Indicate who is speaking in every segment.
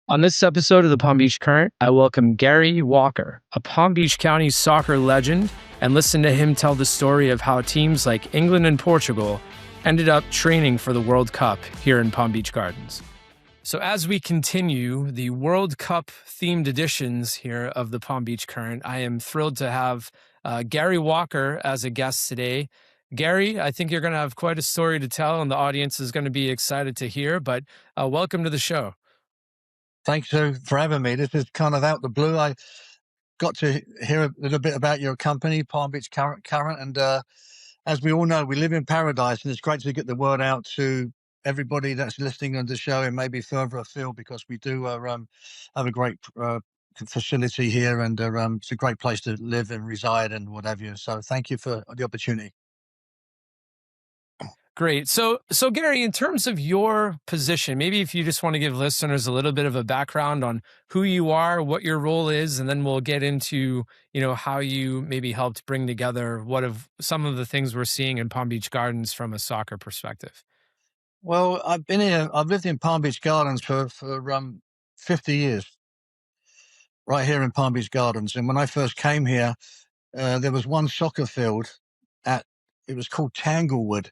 Speaker 1: On this episode of the Palm Beach Current, I welcome Gary Walker, a Palm Beach County soccer legend, and listen to him tell the story of how teams like England and Portugal ended up training for the World Cup here in Palm Beach Gardens. So, as we continue the World Cup themed editions here of the Palm Beach Current, I am thrilled to have Gary Walker as a guest today. Gary, I think you're going to have quite a story to tell, and the audience is going to be excited to hear. But welcome to the show.
Speaker 2: Thanks for having me. This is kind of out the blue. I got to hear a little bit about your company, Palm Beach Current, and as we all know, we live in paradise, and it's great to get the word out to everybody that's listening on the show and maybe further afield, because we do have a great facility here, and it's a great place to live and reside and what have you. So thank you for the opportunity.
Speaker 1: Great. So Gary, in terms of your position, maybe if you just want to give listeners a little bit of a background on who you are, what your role is, and then we'll get into, how you maybe helped bring together what of some of the things we're seeing in Palm Beach Gardens from a soccer perspective.
Speaker 2: Well, I've been here. I've lived in Palm Beach Gardens for 50 years, right here in Palm Beach Gardens. And when I first came here, there was one soccer field at, it was called Tanglewood,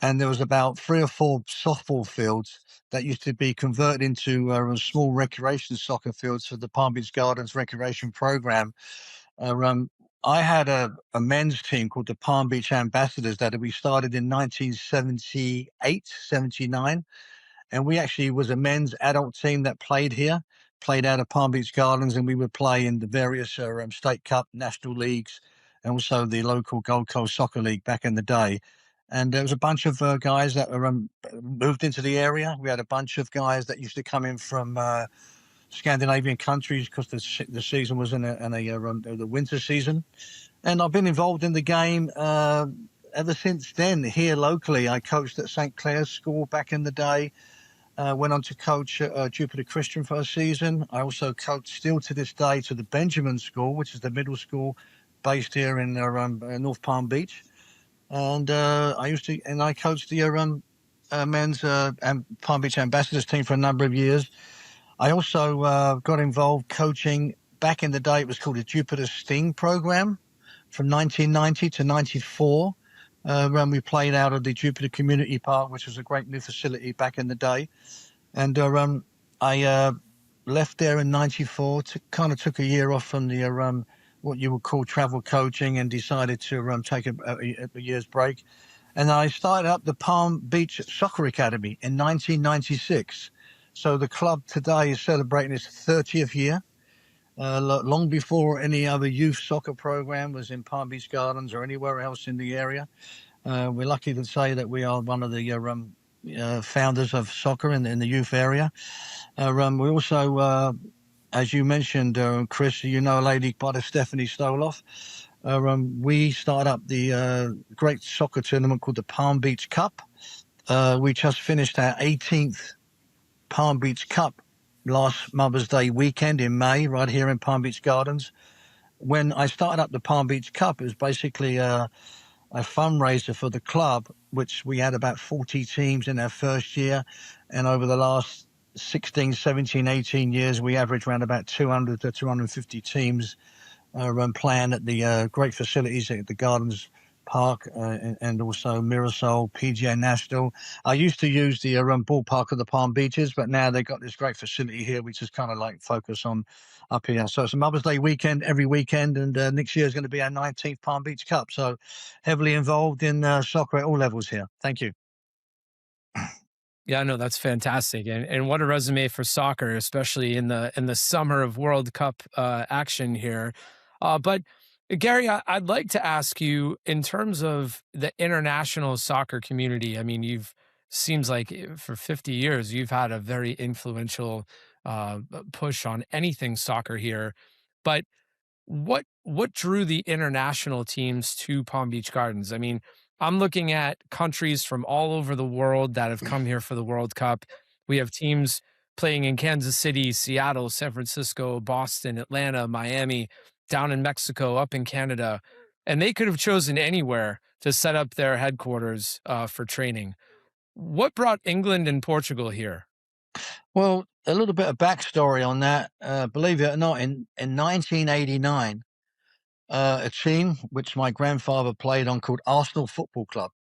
Speaker 2: and there was about 3 or 4 softball fields that used to be converted into small recreation soccer fields for the Palm Beach Gardens recreation program. Uh, um, I had a men's team called the Palm Beach Ambassadors that we started in 1978, 79. And we actually was a men's adult team that played here, played out of Palm Beach Gardens, and we would play in the various state cup, national leagues, and also the local Gold Coast Soccer League back in the day. And there was a bunch of guys that were, moved into the area. We had a bunch of guys that used to come in from Scandinavian countries, because the season was the winter season. And I've been involved in the game ever since then. Here locally, I coached at St. Clair's School back in the day. Went on to coach Jupiter Christian for a season. I also coach still to this day to the Benjamin School, which is the middle school based here in North Palm Beach. And I coached the men's and Palm Beach Ambassadors team for a number of years. I also got involved coaching back in the day. It was called the Jupiter Sting program from 1990 to 94. When we played out of the Jupiter Community Park, which was a great new facility back in the day. And I left there in 94, kind of took a year off from the what you would call travel coaching, and decided to take a year's break. And I started up the Palm Beach Soccer Academy in 1996. So the club today is celebrating its 30th year. Long before any other youth soccer program was in Palm Beach Gardens or anywhere else in the area. We're lucky to say that we are one of the founders of soccer in the youth area. We also, as you mentioned, Chris, you know a lady by the Stephanie Stoloff. We started up the great soccer tournament called the Palm Beach Cup. We just finished our 18th Palm Beach Cup last Mother's Day weekend in May, right here in Palm Beach Gardens. When I started up the Palm Beach Cup, it was basically a fundraiser for the club, which we had about 40 teams in our first year. And over the last 16, 17, 18 years, we averaged around about 200 to 250 teams playing at the great facilities at the Gardens Park and also Mirasol, PGA National. I used to use the ballpark of the Palm Beaches, but now they've got this great facility here, which is kind of like focus on up here. So it's a Mother's Day weekend every weekend, and next year is going to be our 19th Palm Beach Cup. So heavily involved in soccer at all levels here. Thank you.
Speaker 1: Yeah, no, that's fantastic, and what a resume for soccer, especially in the summer of World Cup action here. But Gary, I'd like to ask you in terms of the international soccer community. I mean, you've seems like for 50 years you've had a very influential push on anything soccer here. But what drew the international teams to Palm Beach Gardens? I mean, I'm looking at countries from all over the world that have come here for the World Cup. We have teams playing in Kansas City, Seattle, San Francisco, Boston, Atlanta, Miami, down in Mexico, up in Canada, and they could have chosen anywhere to set up their headquarters for training. What brought England and Portugal here?
Speaker 2: Well, a little bit of backstory on that. Believe it or not, in 1989, a team which my grandfather played on called Arsenal Football Club.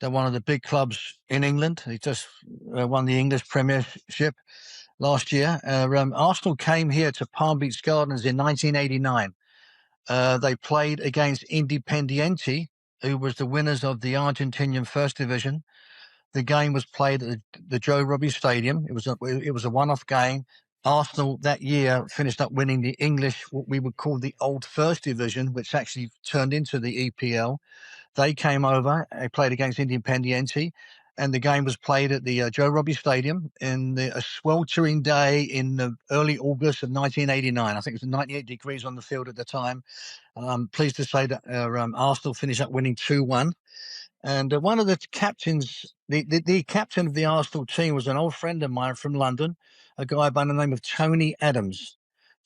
Speaker 2: They're one of the big clubs in England. He just won the English Premiership last year. Arsenal came here to Palm Beach Gardens in 1989. They played against Independiente, who was the winners of the Argentinian First Division. The game was played at the Joe Robbie Stadium. It was a one-off game. Arsenal that year finished up winning the English, what we would call the old First Division, which actually turned into the EPL. They came over. They played against Independiente, and the game was played at the Joe Robbie Stadium in a sweltering day in the early August of 1989. I think it was 98 degrees on the field at the time. I'm pleased to say that Arsenal finished up winning 2-1. And one of the captains, the captain of the Arsenal team was an old friend of mine from London, a guy by the name of Tony Adams.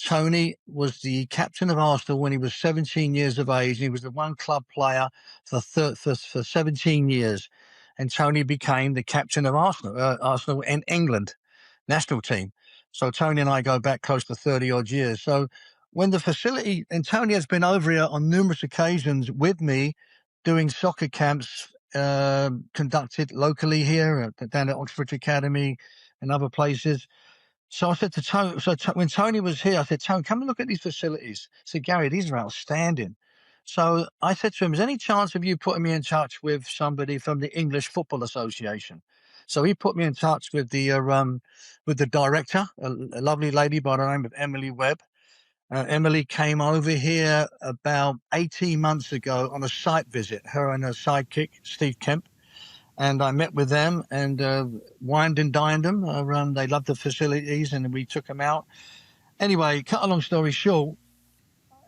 Speaker 2: Tony was the captain of Arsenal when he was 17 years of age. He was the one club player for 17 years. And Tony became the captain of Arsenal in England national team. So Tony and I go back close to 30 odd years. So when the facility, and Tony has been over here on numerous occasions with me doing soccer camps conducted locally here down at Oxford Academy and other places. So I said to Tony, when Tony was here, I said, Tony, come and look at these facilities. I said, Gary, these are outstanding. So I said to him, is there any chance of you putting me in touch with somebody from the English Football Association? So he put me in touch with the director, a lovely lady by the name of Emily Webb. Emily came over here about 18 months ago on a site visit, her and her sidekick, Steve Kemp. And I met with them and wined and dined them. They loved the facilities and we took them out. Anyway, cut a long story short,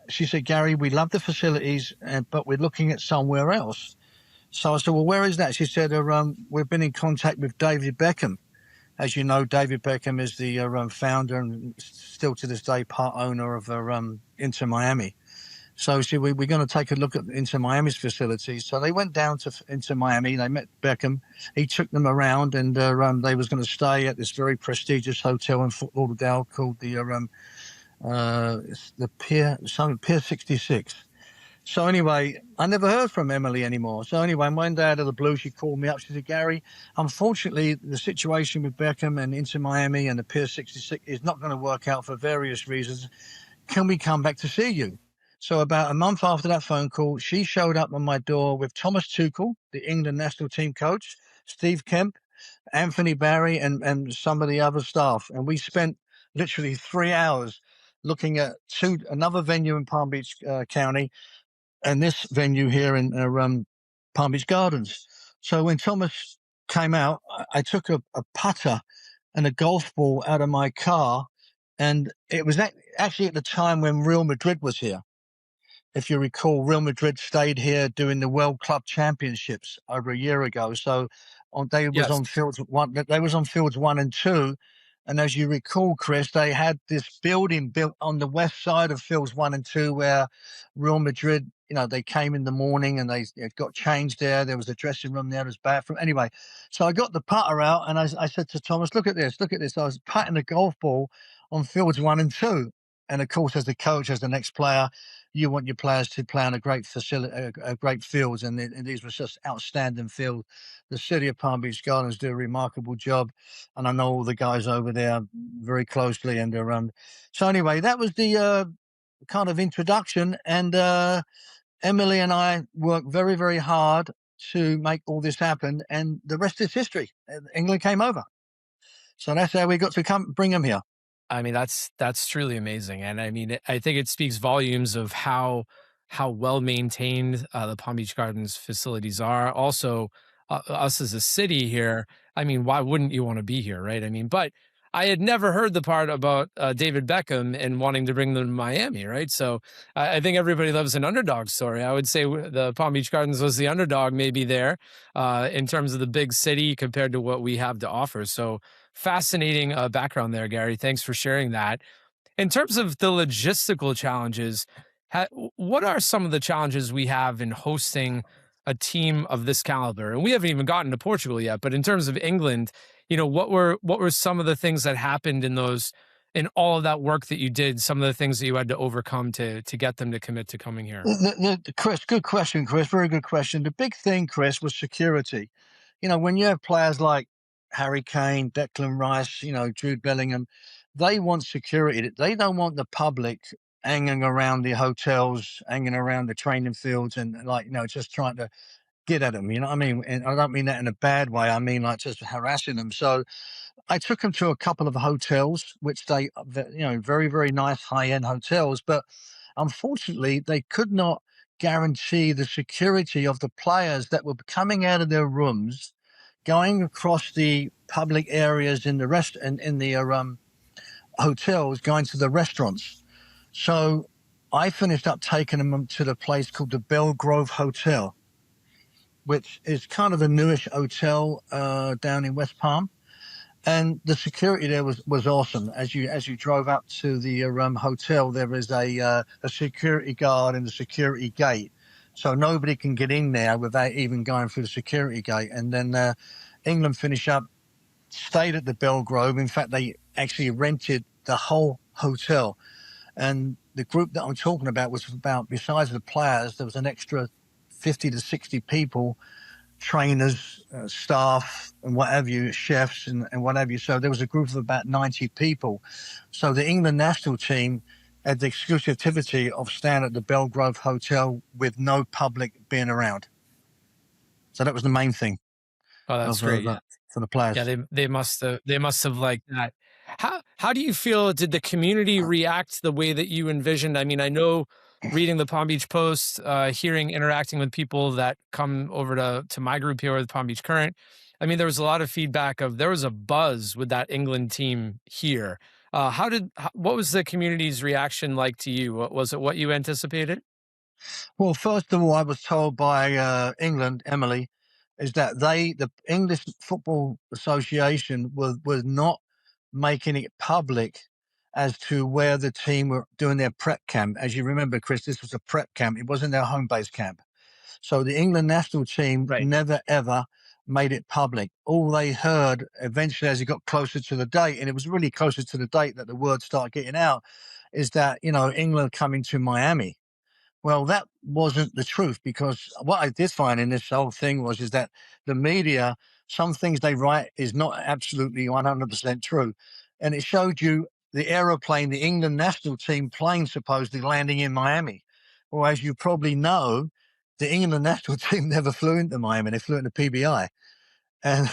Speaker 2: she said, Gary, we love the facilities, but we're looking at somewhere else. So I said, well, where is that? She said, we've been in contact with David Beckham. As you know, David Beckham is the founder and still to this day part owner of Inter Miami. So she said, we're going to take a look at Inter Miami's facilities. So they went down to Inter Miami. They met Beckham. He took them around, and they was going to stay at this very prestigious hotel in Fort Lauderdale called the Pier 66. So anyway, I never heard from Emily anymore. So anyway, one day out of the blue, she called me up. She said, Gary, unfortunately, the situation with Beckham and Inter Miami and the Pier 66 is not going to work out for various reasons. Can we come back to see you? So about a month after that phone call, she showed up on my door with Thomas Tuchel, the England national team coach, Steve Kemp, Anthony Barry, and some of the other staff. And we spent literally 3 hours looking at another venue in Palm Beach County and this venue here in Palm Beach Gardens. So when Thomas came out, I took a putter and a golf ball out of my car, and it was actually at the time when Real Madrid was here. If you recall, Real Madrid stayed here doing the World Club Championships over a year ago. So they was
Speaker 1: Yes.
Speaker 2: on fields one. They was on fields 1 and 2, and as you recall, Chris, they had this building built on the west side of fields 1 and 2 where Real Madrid, they came in the morning and they got changed there. There was a dressing room there, there was a bathroom. Anyway, so I got the putter out and I said to Thomas, look at this, look at this. I was putting a golf ball on fields 1 and 2. And of course, as the coach, as the next player, you want your players to play on a great facility, great fields, and these were just outstanding fields. The city of Palm Beach Gardens do a remarkable job, and I know all the guys over there very closely. And so anyway, that was the kind of introduction, and Emily and I worked very, very hard to make all this happen, and the rest is history. England came over, so that's how we got to come bring them here.
Speaker 1: I mean, that's truly amazing, and I mean, I think it speaks volumes of how well maintained the Palm Beach Gardens facilities are. Also, us as a city here, I mean, why wouldn't you want to be here, right? I mean, but I had never heard the part about David Beckham and wanting to bring them to Miami, right? So I think everybody loves an underdog story. I would say the Palm Beach Gardens was the underdog, maybe there in terms of the big city compared to what we have to offer. So fascinating background there, Gary. Thanks for sharing that. In terms of the logistical challenges, what are some of the challenges we have in hosting a team of this caliber? And we haven't even gotten to Portugal yet, but in terms of England, what were some of the things that happened in all of that work that you did, some of the things that you had to overcome to get them to commit to coming here?
Speaker 2: Chris, good question, Chris. Very good question. The big thing, Chris, was security. When you have players like Harry Kane, Declan Rice, Jude Bellingham, they want security. They don't want the public hanging around the hotels, hanging around the training fields, and just trying to get at them. You know what I mean? And I don't mean that in a bad way. I mean like just harassing them. So I took them to a couple of hotels, which very, very nice high end hotels, but unfortunately, they could not guarantee the security of the players that were coming out of their rooms, going across the public areas in the hotels, going to the restaurants. So I finished up taking them to the place called the Belgrove Hotel, which is kind of a newish hotel down in West Palm. And the security there was awesome. As you drove up to the hotel, there is a security guard and a security gate, so nobody can get in there without even going through the security gate. And then England finished up, stayed at the Belgrove. In fact, they actually rented the whole hotel. And the group that I'm talking about was about, besides the players, there was an extra 50 to 60 people, trainers, staff, and what have you, chefs, and what have you. So there was a group of about 90 people. So the England national team had the exclusivity of staying at the Belgrove Hotel with no public being around. So that was the main thing
Speaker 1: Oh, that's
Speaker 2: of
Speaker 1: great. Yeah.
Speaker 2: for the
Speaker 1: Yeah,
Speaker 2: players.
Speaker 1: they must have liked that. How do you feel, did the community react the way that you envisioned? I mean, I know reading the Palm Beach Post, interacting with people that come over to my group here with Palm Beach Current. I mean, there was a lot of feedback of there was a buzz with that England team here. What was the community's reaction like to you? Was it what you anticipated?
Speaker 2: Well, first of all, I was told by England, Emily, is that the English Football Association, was not making it public as to where the team were doing their prep camp. As you remember, Chris, this was a prep camp. It wasn't their home base camp. So the England national team
Speaker 1: Right.
Speaker 2: never ever made it public. All they heard eventually, as it got closer to the date, and it was really closer to the date that the word started getting out, is that England coming to Miami. Well, that wasn't the truth, because what I did find in this whole thing is that the media, some things they write is not absolutely 100% true. And it showed you the aeroplane, the England national team plane supposedly landing in Miami. Well, as you probably know, the England national team never flew into Miami. They flew into PBI, and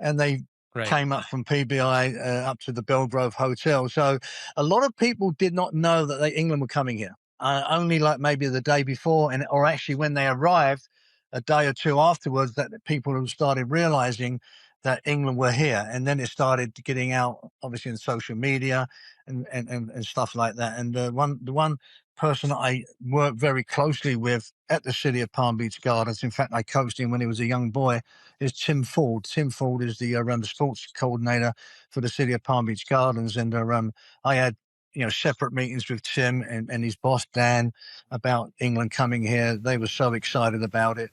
Speaker 2: and they
Speaker 1: Right.
Speaker 2: came up from PBI up to the Belgrove Hotel. So a lot of people did not know that England were coming here. Only like maybe the day before, or actually when they arrived, a day or two afterwards, that the people who started realizing that England were here, and then it started getting out, obviously in social media and stuff like that. And the one person I worked very closely with at the city of Palm Beach Gardens, in fact, I coached him when he was a young boy, is Tim Ford. Tim Ford is the sports coordinator for the city of Palm Beach Gardens, and I had separate meetings with Tim and his boss Dan about England coming here. They were so excited about it.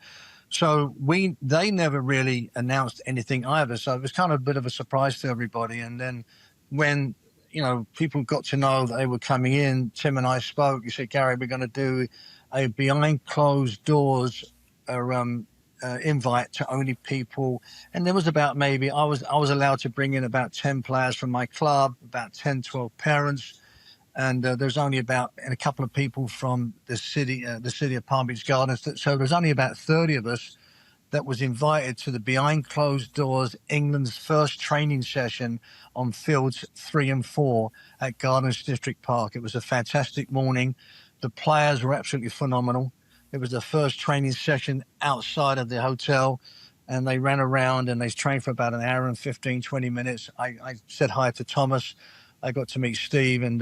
Speaker 2: So they never really announced anything either. So it was kind of a bit of a surprise to everybody. And then when people got to know that they were coming in, Tim and I spoke. He said, "Gary, we're going to do a behind closed doors invite to only people." And there was about, maybe I was allowed to bring in about 10 players from my club, about 10, 12 parents, and there's only about, and a couple of people from the city of Palm Beach Gardens. So there's only about 30 of us that was invited to the behind closed doors England's first training session on fields 3 and 4 at Gardens District Park. It was a fantastic morning. The players were absolutely phenomenal. It was the first training session outside of the hotel, and they ran around and they trained for about an hour and 15, 20 minutes. I said hi to Thomas. I got to meet Steve and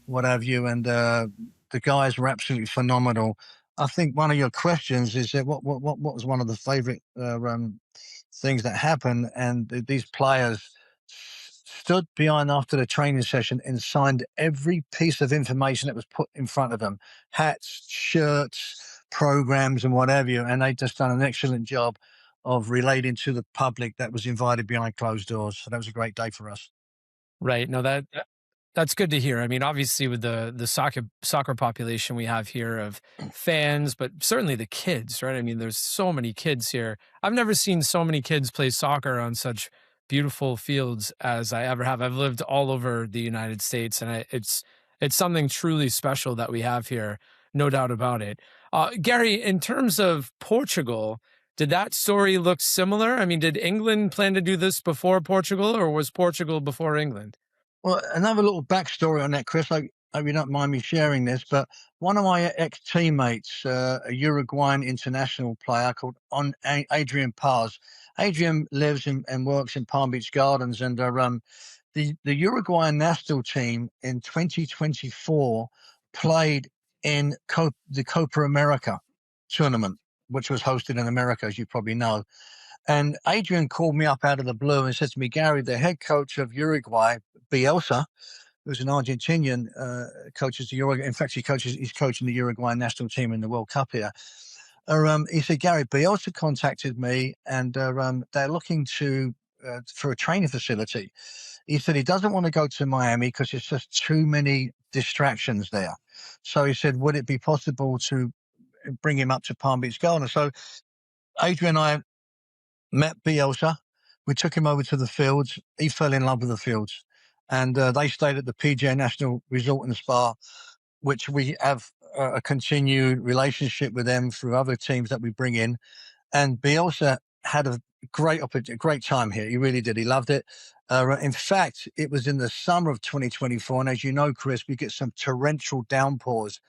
Speaker 2: what have you. And the guys were absolutely phenomenal. I think one of your questions is that what was one of the favorite things that happened, and these players stood behind after the training session and signed every piece of information that was put in front of them: hats, shirts, programs and whatever, and they just done an excellent job of relating to the public that was invited behind closed doors. So that was a great day for us.
Speaker 1: Right. No, that's good to hear. I mean, obviously, with the soccer population we have here of fans, but certainly the kids, right? I mean, there's so many kids here. I've never seen so many kids play soccer on such beautiful fields as I ever have. I've lived all over the United States, and it's something truly special that we have here, no doubt about it. Gary, in terms of Portugal, did that story look similar? I mean, did England plan to do this before Portugal, or was Portugal before England?
Speaker 2: Well, another little backstory on that, Chris. I hope you don't mind me sharing this, but one of my ex teammates, a Uruguayan international player called Adrian Paz. Adrian lives and works in Palm Beach Gardens, and the Uruguayan national team in 2024 played in the Copa America tournament, which was hosted in America, as you probably know. And Adrian called me up out of the blue and said to me, Gary, the head coach of Uruguay, Bielsa, who's an Argentinian, coaches the Uruguay. In fact, he's coaching the Uruguayan national team in the World Cup here. He said, Gary, Bielsa contacted me, and they're looking to for a training facility. He said he doesn't want to go to Miami because it's just too many distractions there. So he said, would it be possible to bring him up to Palm Beach Gardens? So Adrian and I met Bielsa. We took him over to the fields. He fell in love with the fields. And they stayed at the PGA National Resort and Spa, which we have a continued relationship with them through other teams that we bring in. And Bielsa had a great time here. He really did. He loved it. In fact, it was in the summer of 2024. And as you know, Chris, we get some torrential downpours,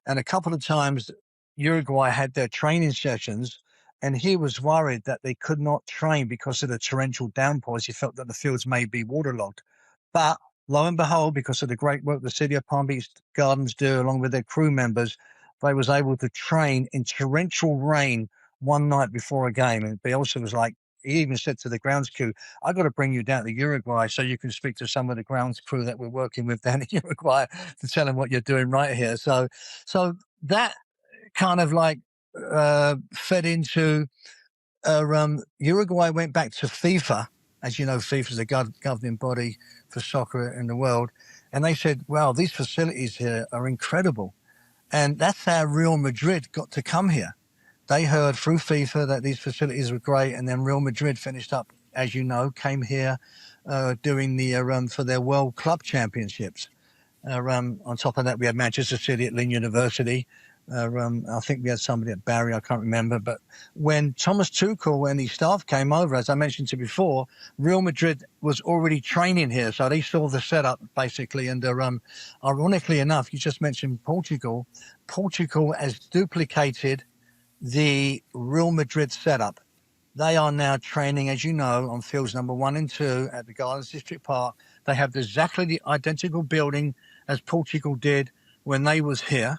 Speaker 2: and a couple of times, Uruguay had their training sessions, and he was worried that they could not train because of the torrential downpours. He felt that the fields may be waterlogged. But lo and behold, because of the great work the city of Palm Beach Gardens do, along with their crew members, they was able to train in torrential rain one night before a game. And Bielsa was like, he even said to the grounds crew, I got to bring you down to Uruguay so you can speak to some of the grounds crew that we're working with down in Uruguay to tell them what you're doing right here. So that kind of like fed into Uruguay went back to FIFA. As you know, FIFA is the governing body for soccer in the world. And they said, wow, these facilities here are incredible. And that's how Real Madrid got to come here. They heard through FIFA that these facilities were great, and then Real Madrid finished up, as you know, came here doing the for their World Club Championships. On top of that, we had Manchester City at Lynn University. I think we had somebody at Barry, I can't remember. But when Thomas Tuchel and his staff came over, as I mentioned to you before, Real Madrid was already training here. So they saw the setup, basically. And ironically enough, you just mentioned Portugal. Portugal has duplicated the Real Madrid setup. They are now training, as you know, on fields number 1 and 2 at the Gardens District Park. They have exactly the identical building as Portugal did when they was here.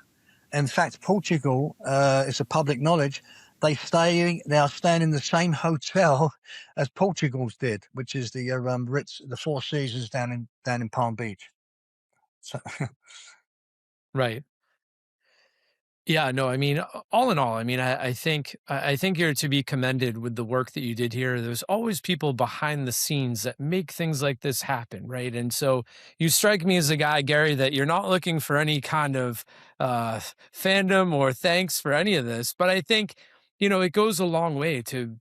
Speaker 2: In fact, Portugal, it's a public knowledge, they are staying in the same hotel as Portugal's did, which is the Ritz, the Four Seasons down in Palm Beach. So,
Speaker 1: Right. Yeah, no, I mean, all in all, I mean, I think you're to be commended with the work that you did here. There's always people behind the scenes that make things like this happen, right? And so you strike me as a guy, Gary, that you're not looking for any kind of uh, fandom or thanks for any of this, but I think it goes a long way to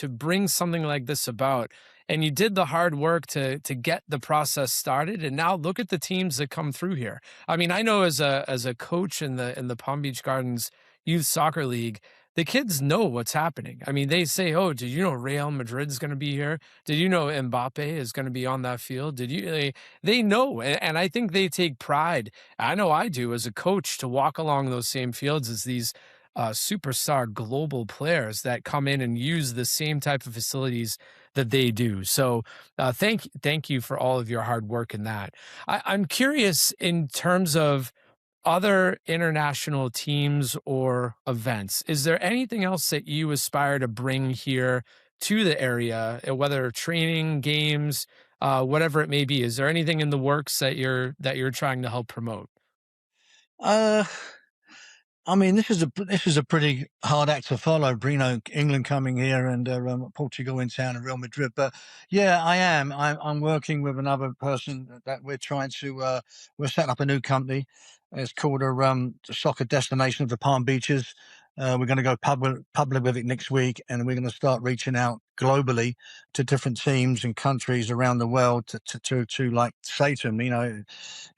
Speaker 1: bring something like this about. And you did the hard work to get the process started, and now look at the teams that come through here. I mean, I know as a coach in the Palm Beach Gardens Youth Soccer League, the kids know what's happening. I mean, they say, "Oh, did you know Real Madrid's going to be here? Did you know Mbappe is going to be on that field? Did you?" They know, and I think they take pride. I know I do as a coach to walk along those same fields as these superstar global players that come in and use the same type of facilities that they do. So, thank you for all of your hard work in that. I'm curious in terms of other international teams or events. Is there anything else that you aspire to bring here to the area, whether training, games, whatever it may be? Is there anything in the works that you're trying to help promote?
Speaker 2: uh, I mean, this is a pretty hard act to follow. Bruno, England coming here, and Portugal in town, and Real Madrid. But yeah, I am. I'm working with another person that we're trying to. We're setting up a new company. It's called a soccer destination of the Palm Beaches. We're going to go public with it next week, and we're going to start reaching out globally to different teams and countries around the world to like say to them,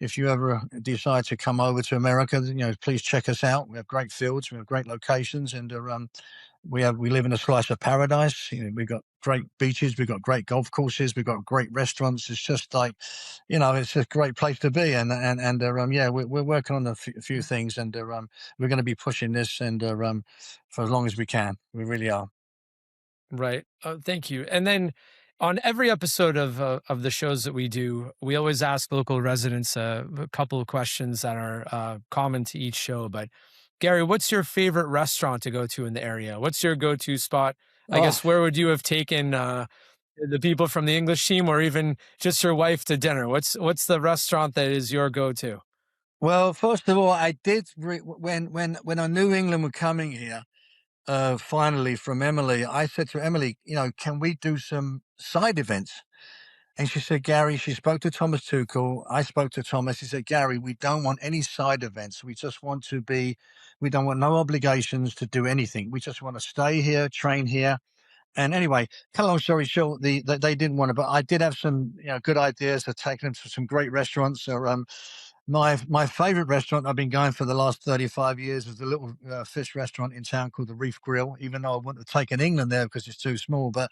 Speaker 2: if you ever decide to come over to America, please check us out. We have great fields, we have great locations, and we live in a slice of paradise. We've got great beaches, we've got great golf courses, we've got great restaurants. It's just like, it's a great place to be. And yeah, we're working on a few things, and we're going to be pushing this and for as long as we can. We really are.
Speaker 1: Right. Thank you. And then on every episode of the shows that we do, we always ask local residents a couple of questions that are common to each show. But Gary, what's your favorite restaurant to go to in the area? What's your go-to spot? I
Speaker 2: Oh,
Speaker 1: guess where would you have taken the people from the English team, or even just your wife to dinner? What's the restaurant that is your go-to?
Speaker 2: well, first of all, I did when I knew England were coming here. Finally, from Emily, I said to Emily, can we do some side events? And she said, Gary, she spoke to Thomas Tuchel. I spoke to Thomas. He said, Gary, we don't want any side events. We don't want no obligations to do anything. We just want to stay here, train here. And anyway, cut a long story short, they didn't want to, but I did have some good ideas to take them to some great restaurants. So, my favorite restaurant I've been going for the last 35 years is the little fish restaurant in town called the Reef Grill, even though I wouldn't have taken England there because it's too small. But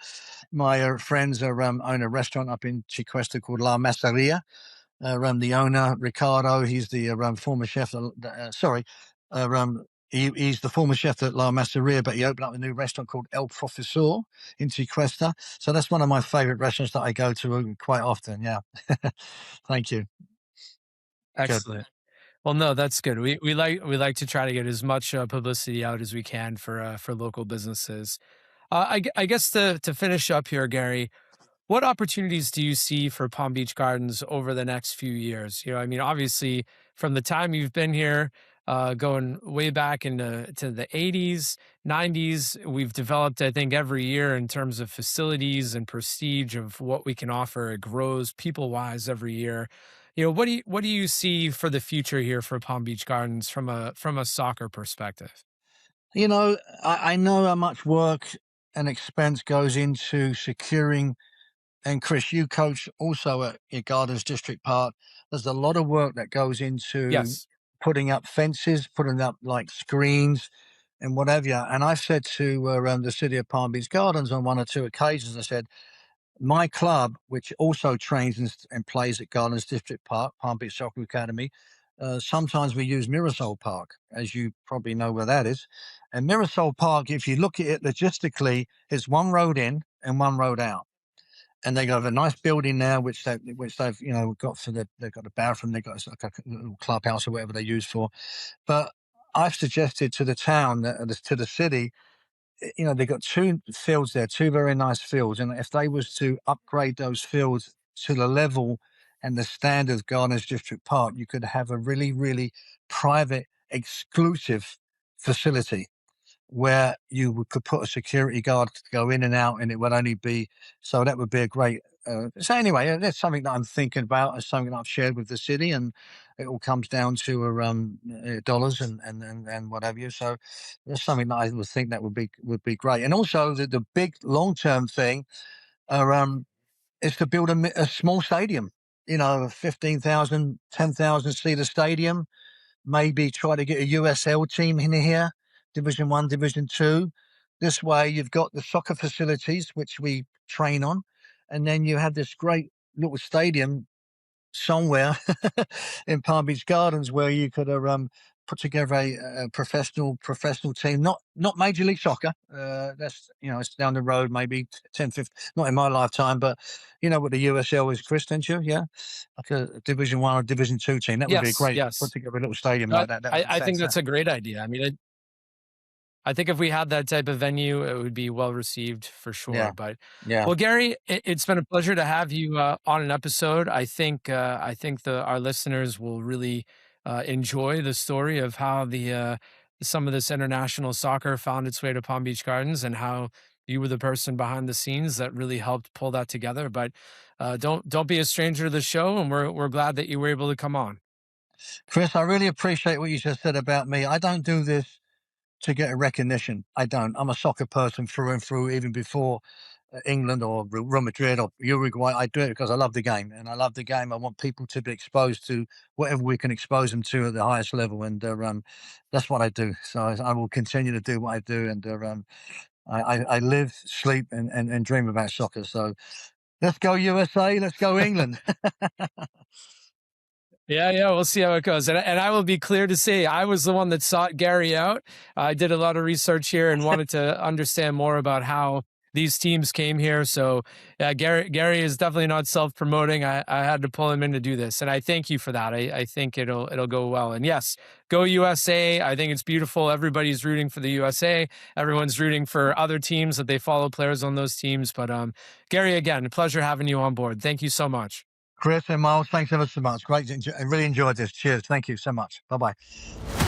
Speaker 2: my friends own a restaurant up in Chiquesta called La Masseria. The owner, Ricardo, he's the former chef. Sorry, he's the former chef at La Masseria, but he opened up a new restaurant called El Profesor in Chiquesta. So that's one of my favorite restaurants that I go to quite often. Yeah. Thank you. Good.
Speaker 1: Excellent. Well, no, that's good. We like to try to get as much publicity out as we can for local businesses. I guess to finish up here, Gary, what opportunities do you see for Palm Beach Gardens over the next few years? I mean, obviously, from the time you've been here, going way back into the 80s, 90s, we've developed, I think, every year in terms of facilities and prestige of what we can offer. It grows people wise every year. What do you see for the future here for Palm Beach Gardens from a soccer perspective?
Speaker 2: I know how much work and expense goes into securing. And Chris, you coach also at your Gardens District Park. There's a lot of work that goes into
Speaker 1: Yes.
Speaker 2: putting up fences, putting up like screens and whatever. And I said to the city of Palm Beach Gardens on one or two occasions, I said, my club, which also trains and plays at Gardens District Park, Palm Beach Soccer Academy, sometimes we use Mirasol Park, as you probably know where that is. And Mirasol Park, if you look at it logistically, is one road in and one road out, and they got a nice building now, which they've got they've got a bathroom, they've got like a little clubhouse or whatever they use for. But I've suggested to the town, to the city, they've got two fields there, two very nice fields, and if they was to upgrade those fields to the level and the standard of Gardens District Park, you could have a really, really private, exclusive facility where could put a security guard to go in and out, and it would only be so that would be a great. So anyway, that's something that I'm thinking about. It's something that I've shared with the city, and it all comes down to dollars and what have you. So that's something that I would think that would be great. And also the big long term thing uh, um, is to build a small stadium. A 15,000, 10,000 seater stadium, maybe try to get a USL team in here, Division One, Division Two. This way, you've got the soccer facilities which we train on, and then you have this great little stadium somewhere in Palm Beach Gardens where you could put together a professional team, not Major League Soccer. That's it's down the road, maybe 10, 15, not in my lifetime, but you know what the USL is, Chris, don't you? Yeah, like a Division One or Division Two team. That would be a
Speaker 1: Yes.
Speaker 2: great put
Speaker 1: Yes.
Speaker 2: together a little stadium
Speaker 1: I
Speaker 2: like that. That
Speaker 1: I
Speaker 2: would be
Speaker 1: I think that's
Speaker 2: fantastic.
Speaker 1: a great idea. I mean, I think if we had that type of venue, it would be well received for sure.
Speaker 2: Yeah,
Speaker 1: But
Speaker 2: yeah.
Speaker 1: well, Gary, it's been a pleasure to have you on an episode. I think our listeners will really enjoy the story of how some of this international soccer found its way to Palm Beach Gardens, and how you were the person behind the scenes that really helped pull that together. But don't be a stranger to the show, and we're glad that you were able to come on.
Speaker 2: Chris, I really appreciate what you just said about me. I don't do this to get a recognition. I don't. I'm a soccer person through and through, even before England or Real Madrid or Uruguay. I do it because I love the game, and I love the game. I want people to be exposed to whatever we can expose them to at the highest level, and that's what I do. So I will continue to do what I do, and I live, sleep, and dream about soccer. So let's go USA, let's go England.
Speaker 1: Yeah, yeah, we'll see how it goes. And I will be clear to say I was the one that sought Gary out. I did a lot of research here and wanted to understand more about how these teams came here. So yeah, Gary is definitely not self-promoting. I had to pull him in to do this. And I thank you for that. I think it'll go well. And yes, go USA. I think it's beautiful. Everybody's rooting for the USA. Everyone's rooting for other teams that they follow players on those teams. But Gary, again, a pleasure having you on board. Thank you so much.
Speaker 2: Chris and Miles, thanks ever so much. Great. I really enjoyed this. Cheers. Thank you so much. Bye bye.